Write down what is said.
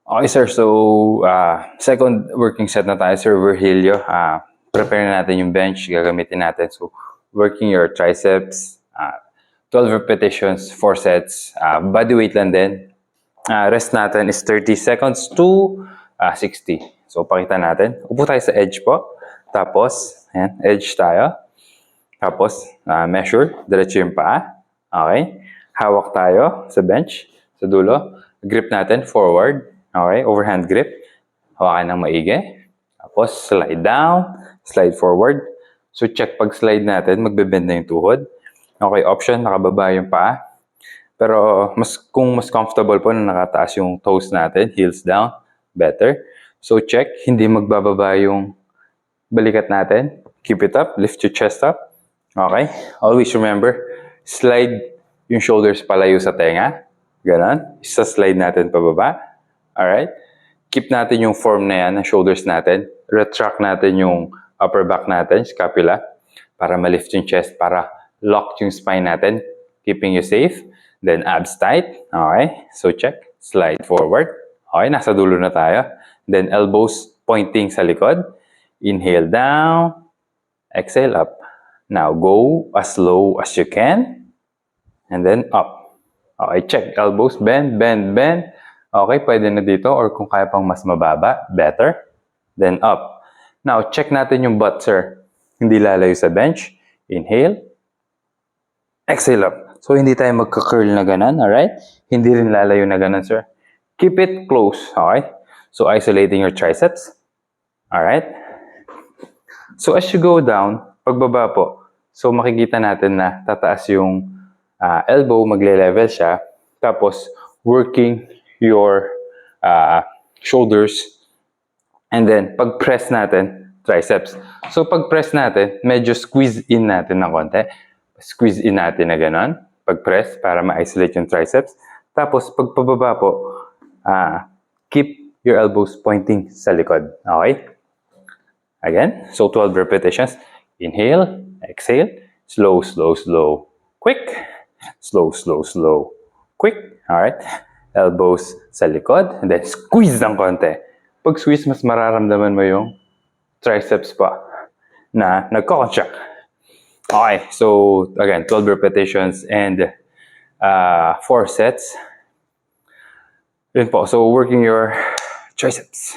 Okay, sir. So, second working set na tayo, sir. Virgilio. Prepare na natin yung bench. Gagamitin natin. So, working your triceps. 12 repetitions, 4 sets. Body weight lang din. Rest natin is 30 seconds to 60. So, pakita natin. Upo tayo sa edge po. Tapos, ayan, edge tayo. Tapos, measure. Diretso yung paa. Okay. Hawak tayo sa bench. Sa dulo. Grip natin forward. Okay. Overhand grip. Hawakan ng maigi. Tapos, slide down. Slide forward. So, check pag slide natin. Magbe-bend na yung tuhod. Okay. Option. Nakababa yung paa. Pero, kung mas comfortable po na nakataas yung toes natin. Heels down. Better. So, check. Hindi magbababa yung balikat natin. Keep it up. Lift your chest up. Okay? Always remember, slide yung shoulders palayo sa tenga. Ganon. Isa slide natin pababa. Alright? Keep natin yung form na yan, ng shoulders natin. Retract natin yung upper back natin, scapula, para malift yung chest, para lock yung spine natin, keeping you safe. Then abs tight. Okay? So check. Slide forward. Okay, nasa dulo na tayo. Then elbows pointing sa likod. Inhale down. Exhale up. Now, go as slow as you can. And then up. Okay, check. Elbows, bend, bend, bend. Okay, pwede na dito. Or kung kaya pang mas mababa, better. Then up. Now, check natin yung butt, sir. Hindi lalayo sa bench. Inhale. Exhale up. So, hindi tayo magka-curl na ganun, alright? Hindi rin lalayo na ganun, sir. Keep it close, okay? So, isolating your triceps. Alright? So, as you go down, pagbaba po, so makikita natin na tataas yung elbow, magle-level siya. Tapos, working your shoulders. And then, pag-press natin, triceps. So, pag-press natin, medyo squeeze in natin ng konti. Squeeze in natin na gano'n. Pag-press, para ma-isolate yung triceps. Tapos, pagpababa po, keep your elbows pointing sa likod. Okay? Again, so 12 repetitions. Inhale, exhale, slow, slow, slow. Quick, slow, slow, slow. Quick, alright. Elbows sa likod, and then squeeze ng konti. Pag squeeze, mas mararamdaman mo yung triceps pa na nagko-contract. Okay, so again, 12 repetitions and 4 sets. Yun po, so working your triceps.